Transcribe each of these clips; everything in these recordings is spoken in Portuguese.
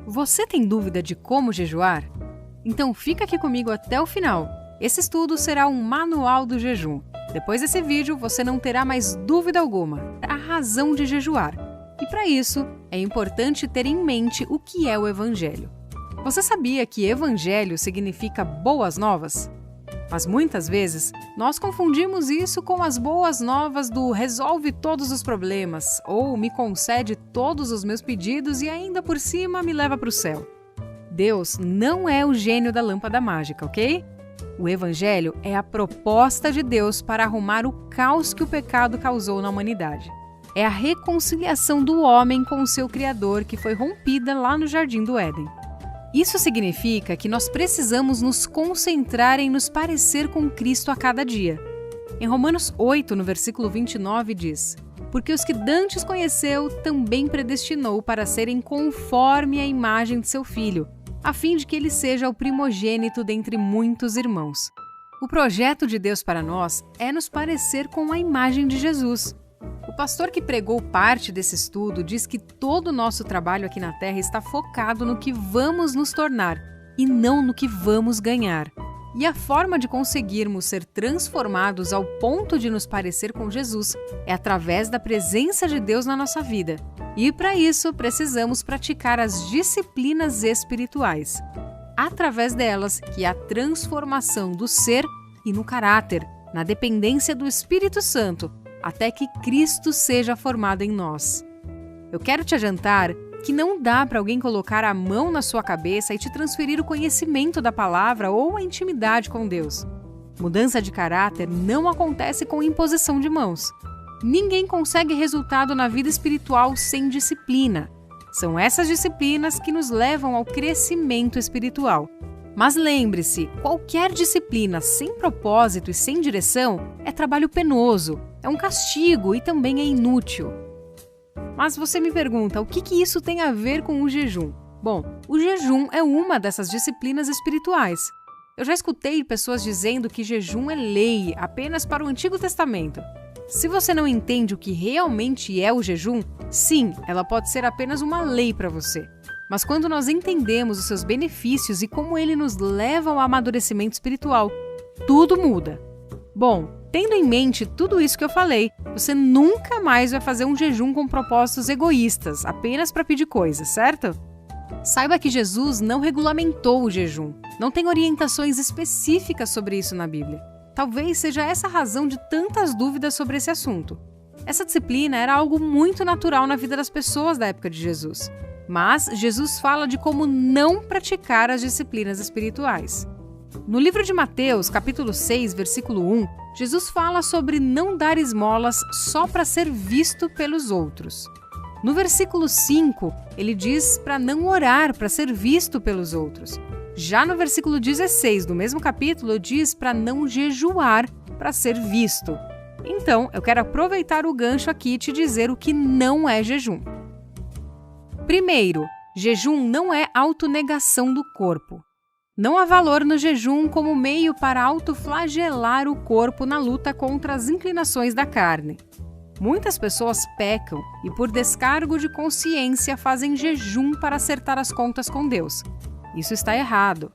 Você tem dúvida de como jejuar? Então fica aqui comigo até o final. Esse estudo será um manual do jejum. Depois desse vídeo, você não terá mais dúvida alguma a razão de jejuar. E para isso, é importante ter em mente o que é o Evangelho. Você sabia que Evangelho significa boas novas? Mas muitas vezes, nós confundimos isso com as boas novas do resolve todos os problemas ou me concede todos os meus pedidos e ainda por cima me leva para o céu. Deus não é o gênio da lâmpada mágica, ok? O Evangelho é a proposta de Deus para arrumar o caos que o pecado causou na humanidade. É a reconciliação do homem com o seu Criador que foi rompida lá no Jardim do Éden. Isso significa que nós precisamos nos concentrar em nos parecer com Cristo a cada dia. Em Romanos 8, no versículo 29, diz: Porque os que dantes conheceu, também predestinou para serem conforme a imagem de seu Filho, a fim de que ele seja o primogênito dentre muitos irmãos. O projeto de Deus para nós é nos parecer com a imagem de Jesus. O pastor que pregou parte desse estudo diz que todo o nosso trabalho aqui na Terra está focado no que vamos nos tornar e não no que vamos ganhar. E a forma de conseguirmos ser transformados ao ponto de nos parecer com Jesus é através da presença de Deus na nossa vida. E para isso precisamos praticar as disciplinas espirituais. Através delas que há transformação do ser e no caráter, na dependência do Espírito Santo, até que Cristo seja formado em nós. Eu quero te adiantar que não dá para alguém colocar a mão na sua cabeça e te transferir o conhecimento da palavra ou a intimidade com Deus. Mudança de caráter não acontece com imposição de mãos. Ninguém consegue resultado na vida espiritual sem disciplina. São essas disciplinas que nos levam ao crescimento espiritual. Mas lembre-se, qualquer disciplina sem propósito e sem direção é trabalho penoso, é um castigo e também é inútil. Mas você me pergunta, o que isso tem a ver com o jejum? Bom, o jejum é uma dessas disciplinas espirituais. Eu já escutei pessoas dizendo que jejum é lei apenas para o Antigo Testamento. Se você não entende o que realmente é o jejum, sim, ela pode ser apenas uma lei para você. Mas quando nós entendemos os seus benefícios e como ele nos leva ao amadurecimento espiritual, tudo muda. Bom, tendo em mente tudo isso que eu falei, você nunca mais vai fazer um jejum com propósitos egoístas, apenas para pedir coisas, certo? Saiba que Jesus não regulamentou o jejum. Não tem orientações específicas sobre isso na Bíblia. Talvez seja essa a razão de tantas dúvidas sobre esse assunto. Essa disciplina era algo muito natural na vida das pessoas da época de Jesus. Mas Jesus fala de como não praticar as disciplinas espirituais. No livro de Mateus, capítulo 6, versículo 1, Jesus fala sobre não dar esmolas só para ser visto pelos outros. No versículo 5, ele diz para não orar para ser visto pelos outros. Já no versículo 16 do mesmo capítulo, diz para não jejuar para ser visto. Então, eu quero aproveitar o gancho aqui e te dizer o que não é jejum. Primeiro, jejum não é autonegação do corpo. Não há valor no jejum como meio para autoflagelar o corpo na luta contra as inclinações da carne. Muitas pessoas pecam e, por descargo de consciência, fazem jejum para acertar as contas com Deus. Isso está errado.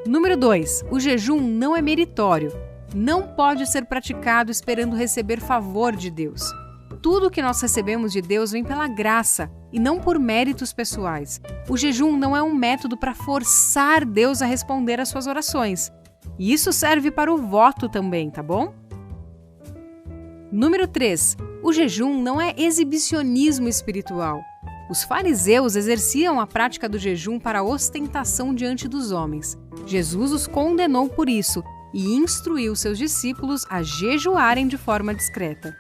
Número 2. O jejum não é meritório. Não pode ser praticado esperando receber favor de Deus. Tudo que nós recebemos de Deus vem pela graça e não por méritos pessoais. O jejum não é um método para forçar Deus a responder às suas orações. E isso serve para o voto também, tá bom? Número 3. O jejum não é exibicionismo espiritual. Os fariseus exerciam a prática do jejum para ostentação diante dos homens. Jesus os condenou por isso e instruiu seus discípulos a jejuarem de forma discreta.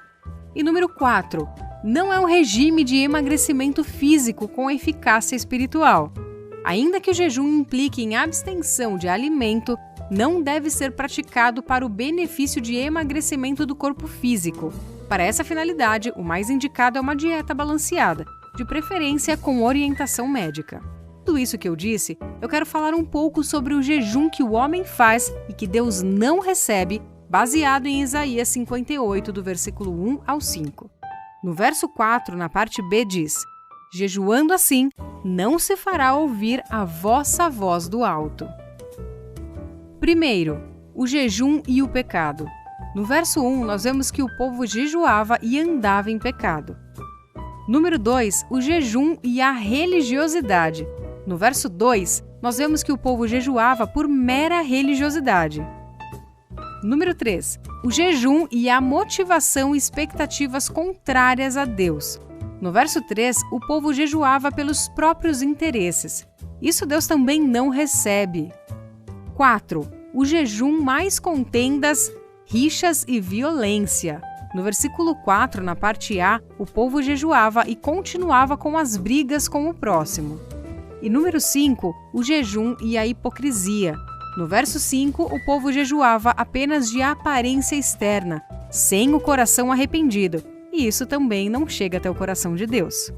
E número 4. Não é um regime de emagrecimento físico com eficácia espiritual. Ainda que o jejum implique em abstenção de alimento, não deve ser praticado para o benefício de emagrecimento do corpo físico. Para essa finalidade, o mais indicado é uma dieta balanceada, de preferência com orientação médica. Tudo isso que eu disse, eu quero falar um pouco sobre o jejum que o homem faz e que Deus não recebe, baseado em Isaías 58, do versículo 1 ao 5. No verso 4, na parte B, diz: Jejuando assim, não se fará ouvir a vossa voz do alto. Primeiro, o jejum e o pecado. No verso 1, nós vemos que o povo jejuava e andava em pecado. Número 2, o jejum e a religiosidade. No verso 2, nós vemos que o povo jejuava por mera religiosidade. Número 3, o jejum e a motivação e expectativas contrárias a Deus. No verso 3, o povo jejuava pelos próprios interesses. Isso Deus também não recebe. 4, o jejum mais contendas, rixas e violência. No versículo 4, na parte A, o povo jejuava e continuava com as brigas com o próximo. E número 5, o jejum e a hipocrisia. No verso 5, o povo jejuava apenas de aparência externa, sem o coração arrependido, e isso também não chega até o coração de Deus.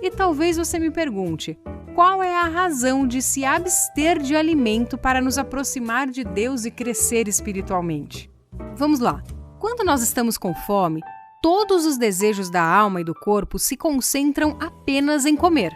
E talvez você me pergunte, qual é a razão de se abster de alimento para nos aproximar de Deus e crescer espiritualmente? Vamos lá. Quando nós estamos com fome, todos os desejos da alma e do corpo se concentram apenas em comer.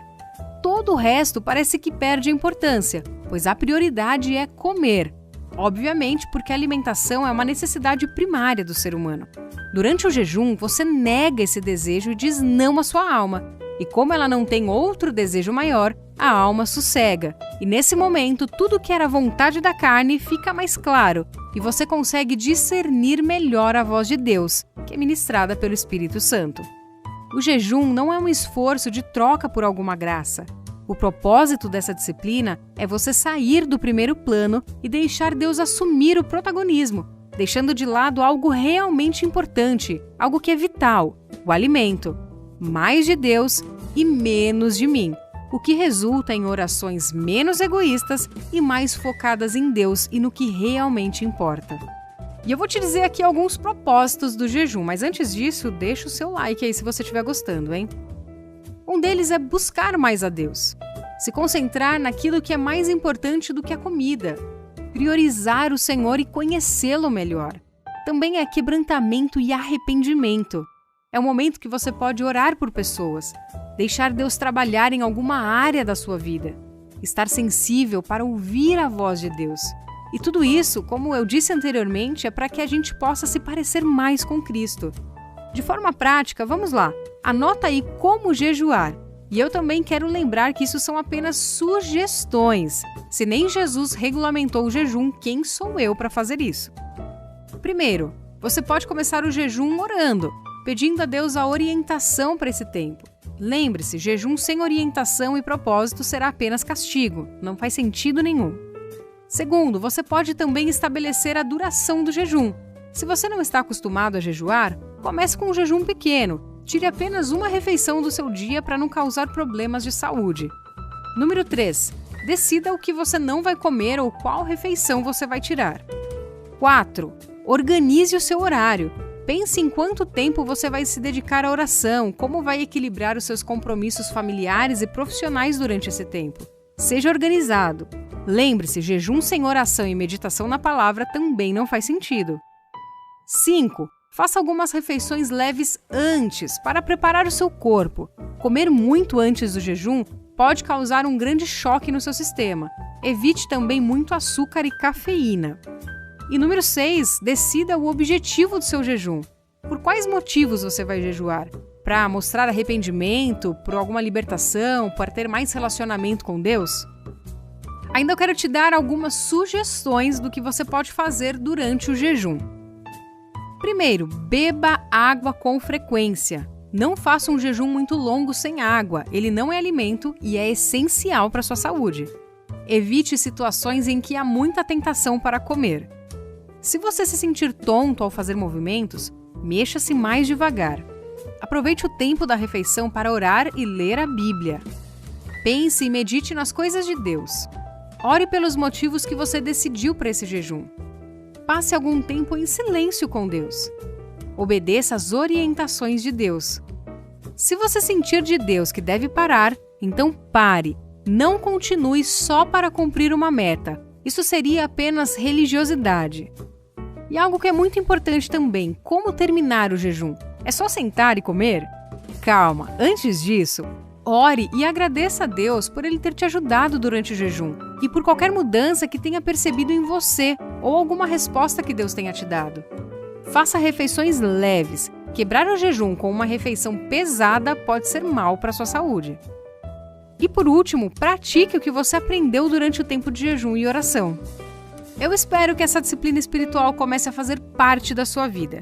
Todo o resto parece que perde a importância, pois a prioridade é comer. Obviamente, porque a alimentação é uma necessidade primária do ser humano. Durante o jejum, você nega esse desejo e diz não à sua alma. E como ela não tem outro desejo maior, a alma sossega. E nesse momento, tudo que era vontade da carne fica mais claro e você consegue discernir melhor a voz de Deus, que é ministrada pelo Espírito Santo. O jejum não é um esforço de troca por alguma graça. O propósito dessa disciplina é você sair do primeiro plano e deixar Deus assumir o protagonismo, deixando de lado algo realmente importante, algo que é vital, o alimento. Mais de Deus e menos de mim, o que resulta em orações menos egoístas e mais focadas em Deus e no que realmente importa. E eu vou te dizer aqui alguns propósitos do jejum, mas antes disso, deixa o seu like aí se você estiver gostando, hein? Um deles é buscar mais a Deus, se concentrar naquilo que é mais importante do que a comida, priorizar o Senhor e conhecê-lo melhor. Também é quebrantamento e arrependimento. É o momento que você pode orar por pessoas, deixar Deus trabalhar em alguma área da sua vida, estar sensível para ouvir a voz de Deus. E tudo isso, como eu disse anteriormente, é para que a gente possa se parecer mais com Cristo. De forma prática, vamos lá, anota aí como jejuar. E eu também quero lembrar que isso são apenas sugestões. Se nem Jesus regulamentou o jejum, quem sou eu para fazer isso? Primeiro, você pode começar o jejum orando, pedindo a Deus a orientação para esse tempo. Lembre-se, jejum sem orientação e propósito será apenas castigo, não faz sentido nenhum. Segundo, você pode também estabelecer a duração do jejum. Se você não está acostumado a jejuar, comece com um jejum pequeno. Tire apenas uma refeição do seu dia para não causar problemas de saúde. Número 3. Decida o que você não vai comer ou qual refeição você vai tirar. 4. Organize o seu horário. Pense em quanto tempo você vai se dedicar à oração, como vai equilibrar os seus compromissos familiares e profissionais durante esse tempo. Seja organizado. Lembre-se, jejum sem oração e meditação na palavra também não faz sentido. 5. Faça algumas refeições leves antes, para preparar o seu corpo. Comer muito antes do jejum pode causar um grande choque no seu sistema. Evite também muito açúcar e cafeína. E número 6, decida o objetivo do seu jejum. Por quais motivos você vai jejuar? Para mostrar arrependimento, por alguma libertação, para ter mais relacionamento com Deus? Ainda eu quero te dar algumas sugestões do que você pode fazer durante o jejum. Primeiro, beba água com frequência. Não faça um jejum muito longo sem água, ele não é alimento e é essencial para a sua saúde. Evite situações em que há muita tentação para comer. Se você se sentir tonto ao fazer movimentos, mexa-se mais devagar. Aproveite o tempo da refeição para orar e ler a Bíblia. Pense e medite nas coisas de Deus. Ore pelos motivos que você decidiu para esse jejum. Passe algum tempo em silêncio com Deus. Obedeça às orientações de Deus. Se você sentir de Deus que deve parar, então pare. Não continue só para cumprir uma meta. Isso seria apenas religiosidade. E algo que é muito importante também, como terminar o jejum? É só sentar e comer? Calma, antes disso, ore e agradeça a Deus por Ele ter te ajudado durante o jejum e por qualquer mudança que tenha percebido em você ou alguma resposta que Deus tenha te dado. Faça refeições leves. Quebrar o jejum com uma refeição pesada pode ser mal para a sua saúde. E por último, pratique o que você aprendeu durante o tempo de jejum e oração. Eu espero que essa disciplina espiritual comece a fazer parte da sua vida.